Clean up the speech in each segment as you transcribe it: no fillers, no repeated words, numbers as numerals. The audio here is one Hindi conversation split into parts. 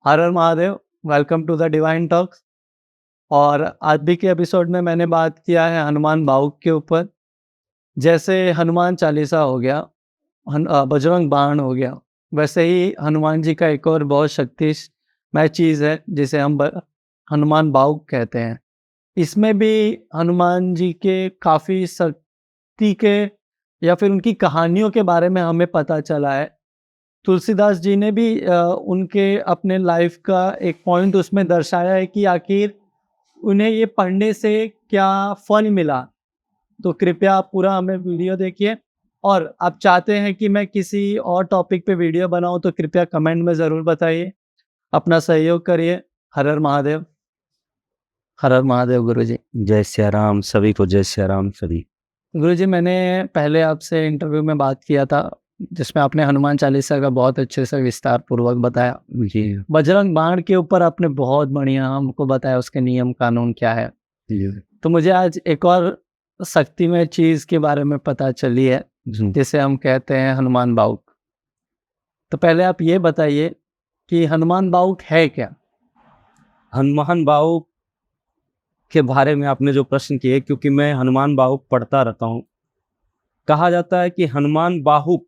हर हर Mahadev. Welcome to the divine talks. और आज भी के एपिसोड में मैंने बात किया है हनुमान बाहुक के ऊपर। जैसे हनुमान चालीसा हो गया, बजरंग बाण हो गया, वैसे ही हनुमान जी का एक और बहुत शक्तिमय चीज़ है जिसे हम हनुमान बाहुक कहते हैं। इसमें भी हनुमान जी के काफ़ी शक्ति के या फिर उनकी कहानियों के बारे में हमें पता चला है। तुलसीदास जी ने भी उनके अपने लाइफ का एक पॉइंट उसमें दर्शाया है कि आखिर उन्हें ये पढ़ने से क्या फल मिला। तो कृपया आप पूरा हमें वीडियो देखिए, और आप चाहते हैं कि मैं किसी और टॉपिक पे वीडियो बनाऊं तो कृपया कमेंट में ज़रूर बताइए। अपना सहयोग करिए। हर हर महादेव। हर हर महादेव गुरुजी। जय सिया राम सभी को, जय सिया राम सभी। गुरुजी, मैंने पहले आपसे इंटरव्यू में बात किया था जिसमें आपने हनुमान चालीसा का बहुत अच्छे से विस्तार पूर्वक बताया। जी बजरंग बाण के ऊपर आपने बहुत बढ़िया हमको बताया, उसके नियम कानून क्या है। जी तो मुझे आज एक और शक्तिमय चीज के बारे में पता चली है जी। जिसे हम कहते हैं हनुमान बाहुक। तो पहले आप ये बताइए कि हनुमान बाहुक है क्या। हनुमान बाहु के बारे में आपने जो प्रश्न किए, क्योंकि मैं हनुमान बाहु पढ़ता रहता हूँ। कहा जाता है कि हनुमान बाहु,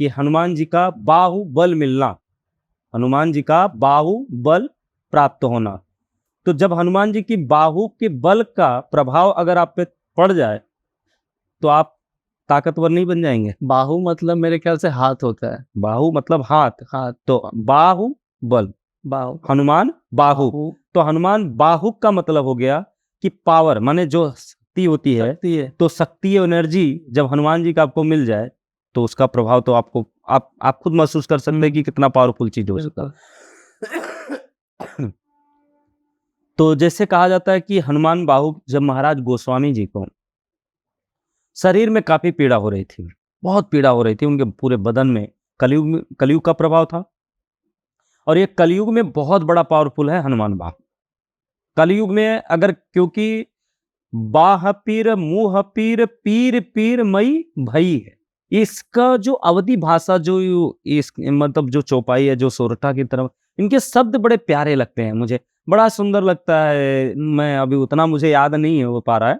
कि हनुमान जी का बाहु बल मिलना, हनुमान जी का बाहु बल प्राप्त होना। तो जब हनुमान जी की बाहु के बल का प्रभाव अगर आप पे पड़ जाए तो आप ताकतवर नहीं बन जाएंगे। बाहु मतलब मेरे ख्याल से हाथ होता है। बाहु मतलब हाथ, हाथ। तो बाहु बल, बाहु। हनुमान बाहु। बाहु तो हनुमान बाहुक का मतलब हो गया कि पावर, माने जो शक्ति होती है। शक्ति है। तो शक्ति एनर्जी जब हनुमान जी का आपको मिल जाए तो उसका प्रभाव तो आपको आप खुद महसूस कर सकते हैं कि कितना पावरफुल चीज हो सकता है। तो जैसे कहा जाता है कि हनुमान बाहुक, जब महाराज गोस्वामी जी को शरीर में काफी पीड़ा हो रही थी, बहुत पीड़ा हो रही थी उनके पूरे बदन में, कलयुग का प्रभाव था। और ये कलयुग में बहुत बड़ा पावरफुल है हनुमान बाहुक। कलयुग में अगर, क्योंकि बाह पीर मुंह पीर पीर पीर मई भई है, इसका जो अवधि भाषा, जो इस मतलब जो चौपाई है, जो सोरठा की तरफ, इनके शब्द बड़े प्यारे लगते हैं मुझे, बड़ा सुंदर लगता है। मैं अभी उतना मुझे याद नहीं हो पा रहा है।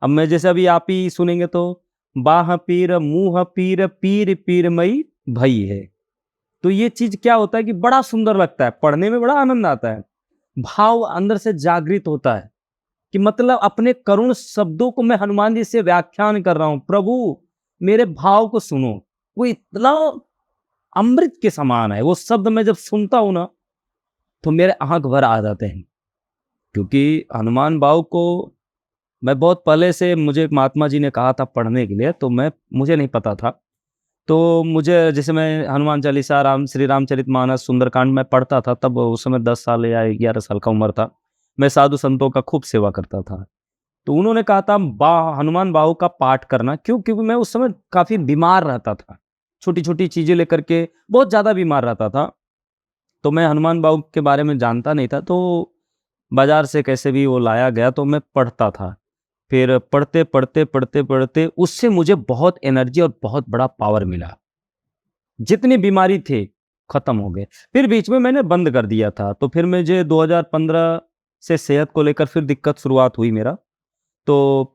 अब मैं जैसे अभी आप ही सुनेंगे तो बाह पीर मुंह पीर पीर पीर मई भई है। तो ये चीज क्या होता है कि बड़ा सुंदर लगता है, पढ़ने में बड़ा आनंद आता है, भाव अंदर से जागृत होता है कि मतलब अपने करुण शब्दों को मैं हनुमान जी से व्याख्यान कर रहा हूं, प्रभु मेरे भाव को सुनो। वो इतना अमृत के समान है, वो शब्द मैं जब सुनता हूं ना तो मेरे आंख भर आ जाते हैं। क्योंकि हनुमान बाहु को मैं बहुत पहले से, मुझे महात्मा जी ने कहा था पढ़ने के लिए, तो मुझे नहीं पता था। तो मुझे, जैसे मैं हनुमान चालीसा, श्री रामचरितमानस, सुंदरकांड में पढ़ता था, तब उस समय 10 साल या 11 साल का उम्र था। मैं साधु संतों का खूब सेवा करता था। तो उन्होंने कहा था हनुमान बाहु का पाठ करना। क्यों? क्योंकि मैं उस समय काफी बीमार रहता था, छोटी छोटी चीजें लेकर के बहुत ज्यादा बीमार रहता था। तो मैं हनुमान बाहु के बारे में जानता नहीं था, तो बाजार से कैसे भी वो लाया गया तो मैं पढ़ता था। फिर पढ़ते पढ़ते पढ़ते पढ़ते उससे मुझे बहुत एनर्जी और बहुत बड़ा पावर मिला, जितनी बीमारी थे खत्म हो गए। फिर बीच में मैंने बंद कर दिया था, तो फिर मुझे 2015 से सेहत को लेकर फिर दिक्कत शुरुआत हुई मेरा। तो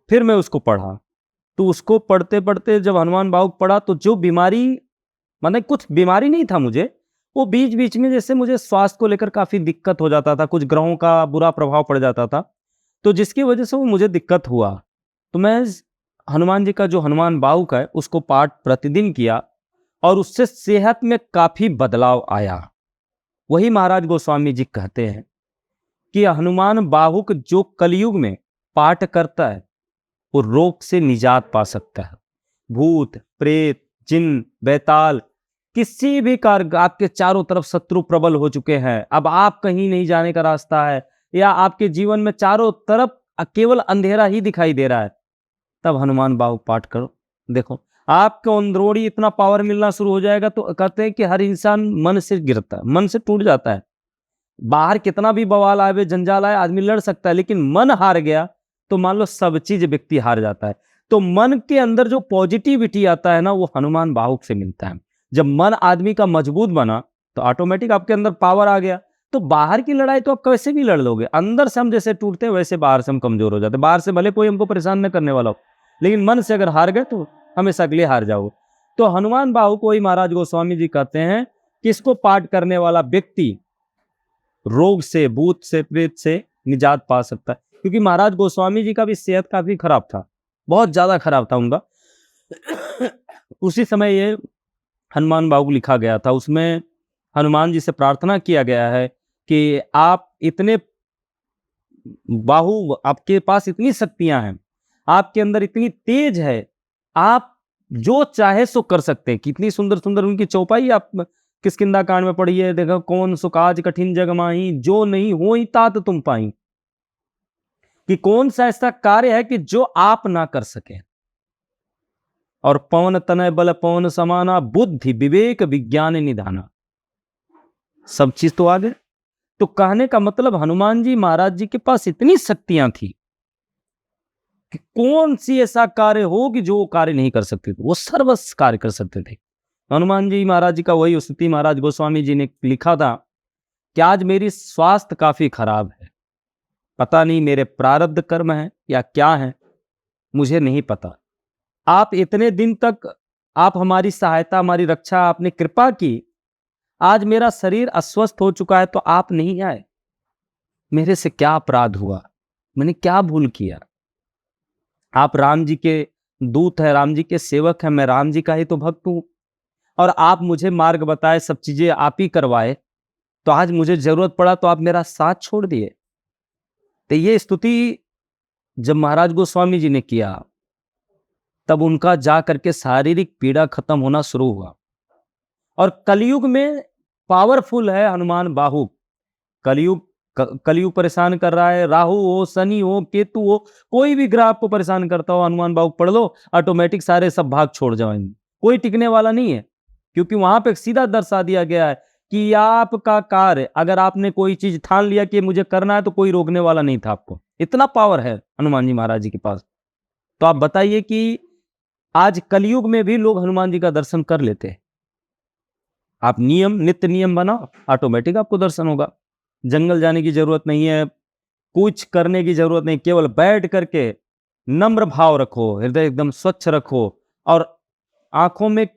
फिर मैं उसको पढ़ा। तो उसको पढ़ते पढ़ते जब हनुमान बाहुक पढ़ा तो जो बीमारी, माने कुछ बीमारी नहीं था मुझे, वो बीच बीच में जैसे मुझे स्वास्थ्य को लेकर काफी दिक्कत हो जाता था, कुछ ग्रहों का बुरा प्रभाव पड़ जाता था, तो जिसकी वजह से वो मुझे दिक्कत हुआ। तो मैं हनुमान जी का जो हनुमान बाहुक है उसको पाठ प्रतिदिन किया, और उससे सेहत में काफी बदलाव आया। वही महाराज गोस्वामी जी कहते हैं कि हनुमान बाहुक जो कलयुग में पाठ करता है वो रोग से निजात पा सकता है। भूत प्रेत जिन बैताल, किसी भी कार्य, आपके चारों तरफ शत्रु प्रबल हो चुके हैं, अब आप कहीं नहीं जाने का रास्ता है, या आपके जीवन में चारों तरफ केवल अंधेरा ही दिखाई दे रहा है, तब हनुमान बाहुक पाठ करो, देखो आपको अंदरूनी इतना पावर मिलना शुरू हो जाएगा। तो कहते हैं कि हर इंसान मन से गिरता है, मन से टूट जाता है। बाहर कितना भी बवाल आए, जंजाल आए, आदमी लड़ सकता है, लेकिन मन हार गया तो मान लो सब चीज व्यक्ति हार जाता है। तो मन के अंदर जो पॉजिटिविटी आता है ना, वो हनुमान बाहुक से मिलता है। जब मन आदमी का मजबूत बना तो ऑटोमेटिक आपके अंदर पावर आ गया। तो बाहर की लड़ाई तो आप कैसे भी लड़ लोगे, अंदर से हम जैसे टूटते हैं वैसे बाहर से हम कमजोर हो जाते हैं। बाहर से भले कोई हमको परेशान न करने वाला हो, लेकिन मन से अगर हार गए तो हमेशा के लिए हार जाओगे। तो हनुमान बाहु को ही महाराज गोस्वामी जी कहते हैं कि इसको पाठ करने वाला व्यक्ति रोग से, भूत से, प्रेत से निजात पा सकता है। क्योंकि महाराज गोस्वामी जी का भी सेहत काफी खराब था, बहुत ज्यादा खराब था उनका। उसी समय ये हनुमान बाहु लिखा गया था, उसमें हनुमान जी से प्रार्थना किया गया है कि आप इतने बाहु, आपके पास इतनी शक्तियां हैं, आपके अंदर इतनी तेज है, आप जो चाहे सो कर सकते हैं। कितनी सुंदर सुंदर उनकी चौपाई आप किष्किंधा कांड में पढ़िए, देखो कौन सो काज कठिन जग माही, जो नहीं हो ही तात तुम पाई। कि कौन सा ऐसा कार्य है कि जो आप ना कर सके। और पवन तनय बल पवन समाना, बुद्धि विवेक विज्ञान निधाना, सब चीज तो आ गए। तो कहने का मतलब हनुमान जी महाराज जी के पास इतनी शक्तियां थी कि कौन सी ऐसा कार्य हो कि जो कार्य नहीं कर सकते थे, वो सर्वस्व कार्य कर सकते थे। हनुमान जी महाराज जी का वही स्थिति महाराज गोस्वामी जी ने लिखा था कि आज मेरी स्वास्थ्य काफी खराब है, पता नहीं मेरे प्रारब्ध कर्म है या क्या है, मुझे नहीं पता। आप इतने दिन तक आप हमारी सहायता, हमारी रक्षा, आपने कृपा की, आज मेरा शरीर अस्वस्थ हो चुका है तो आप नहीं आए। मेरे से क्या अपराध हुआ, मैंने क्या भूल किया? आप राम जी के दूत है, राम जी के सेवक हैं, मैं राम जी का ही तो भक्त हूं, और आप मुझे मार्ग बताए, सब चीजें आप ही करवाए, तो आज मुझे जरूरत पड़ा तो आप मेरा साथ छोड़ दिए। तो ये स्तुति जब महाराज गोस्वामी जी ने किया, तब उनका जा करके शारीरिक पीड़ा खत्म होना शुरू हुआ। और कलयुग में पावरफुल है हनुमान बाहु। कलयुग परेशान कर रहा है, राहु हो, शनि हो, केतु हो, कोई भी ग्रह आपको परेशान करता हो, हनुमान बाहु पढ़ लो, ऑटोमेटिक सारे सब भाग छोड़ जाएंगे, कोई टिकने वाला नहीं है। क्योंकि वहां पे सीधा दर्शा दिया गया है कि आपका कार्य, अगर आपने कोई चीज ठान लिया कि मुझे करना है, तो कोई रोकने वाला नहीं था आपको। इतना पावर है हनुमान जी महाराज जी के पास। तो आप बताइए कि आज कलयुग में भी लोग हनुमान जी का दर्शन कर लेते हैं। आप नित्य नियम बनाओ, ऑटोमेटिक आपको दर्शन होगा। जंगल जाने की जरूरत नहीं है, कुछ करने की जरूरत नहीं, केवल बैठ करके नम्र भाव रखो, हृदय एकदम स्वच्छ रखो, और आंखों में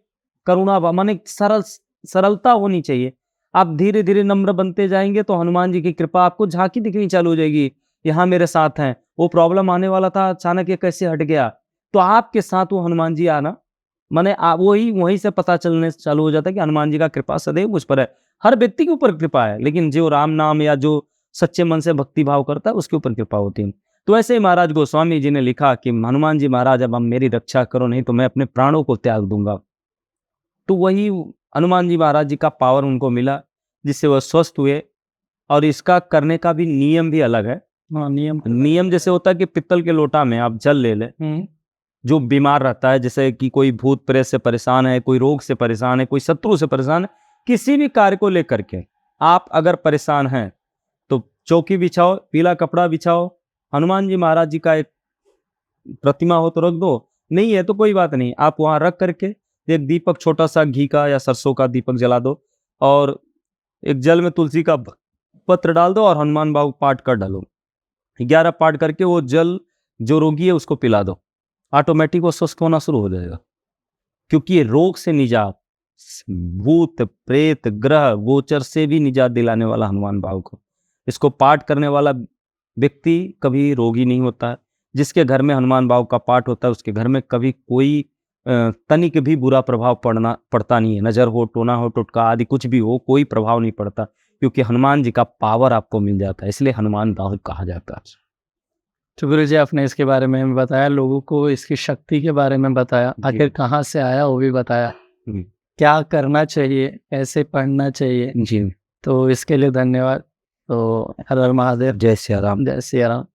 करुणा, माने सरलता होनी चाहिए। आप धीरे धीरे नम्र बनते जाएंगे तो हनुमान जी की कृपा आपको झांकी दिखनी चालू हो जाएगी। यहाँ मेरे साथ हैं, वो प्रॉब्लम आने वाला था, अचानक ये कैसे हट गया, तो आपके साथ वो हनुमान जी आना, माने वही से पता चलने चालू हो जाता है कि हनुमान जी का कृपा सदैव मुझ पर है। हर व्यक्ति के ऊपर कृपा है, लेकिन जो राम नाम या जो सच्चे मन से भक्ति भाव करता है उसके ऊपर कृपा होती है। तो ऐसे ही महाराज गोस्वामी जी ने लिखा कि हनुमान जी महाराज, अब हम मेरी रक्षा करो, नहीं तो मैं अपने प्राणों को त्याग दूंगा। तो वही हनुमान जी महाराज जी का पावर उनको मिला, जिससे वह स्वस्थ हुए। और इसका करने का भी नियम भी अलग है। नियम जैसे होता है कि पित्तल के लोटा में आप जल ले ले, जो बीमार रहता है, जैसे कि कोई भूत प्रेत से परेशान है, कोई रोग से परेशान है, कोई शत्रु से परेशान है, किसी भी कार्य को लेकर के आप अगर परेशान हैं तो चौकी बिछाओ, पीला कपड़ा बिछाओ, हनुमान जी महाराज जी का एक प्रतिमा हो तो रख दो, नहीं है तो कोई बात नहीं, आप वहां रख करके एक दीपक, छोटा सा घी का या सरसों का दीपक जला दो, और एक जल में तुलसी का पत्र डाल दो, और हनुमान बाहु पाठ कर डालो। 11 पाठ करके वो जल जो रोगी है उसको पिला दो, ऑटोमेटिक वो स्वस्थ होना शुरू हो जाएगा। क्योंकि ये रोग से निजात, भूत प्रेत ग्रह गोचर से भी निजात दिलाने वाला हनुमान बाहु को, इसको पाठ करने वाला व्यक्ति कभी रोगी नहीं होता है। जिसके घर में हनुमान बाहु का पाठ होता है उसके घर में कभी कोई तनिक भी बुरा प्रभाव पड़ता नहीं है। नजर हो, टोना हो, टुटका आदि कुछ भी हो, कोई प्रभाव नहीं पड़ता, क्योंकि हनुमान जी का पावर आपको मिल जाता है, इसलिए हनुमान बाहु कहा जाता है। तो गुरु जी, आपने इसके बारे में बताया, लोगों को इसकी शक्ति के बारे में बताया, आखिर कहाँ से आया वो भी बताया, क्या करना चाहिए, कैसे पढ़ना चाहिए जी। तो इसके लिए धन्यवाद। तो हर हर महादेव, जय सिया राम। जय सिया राम।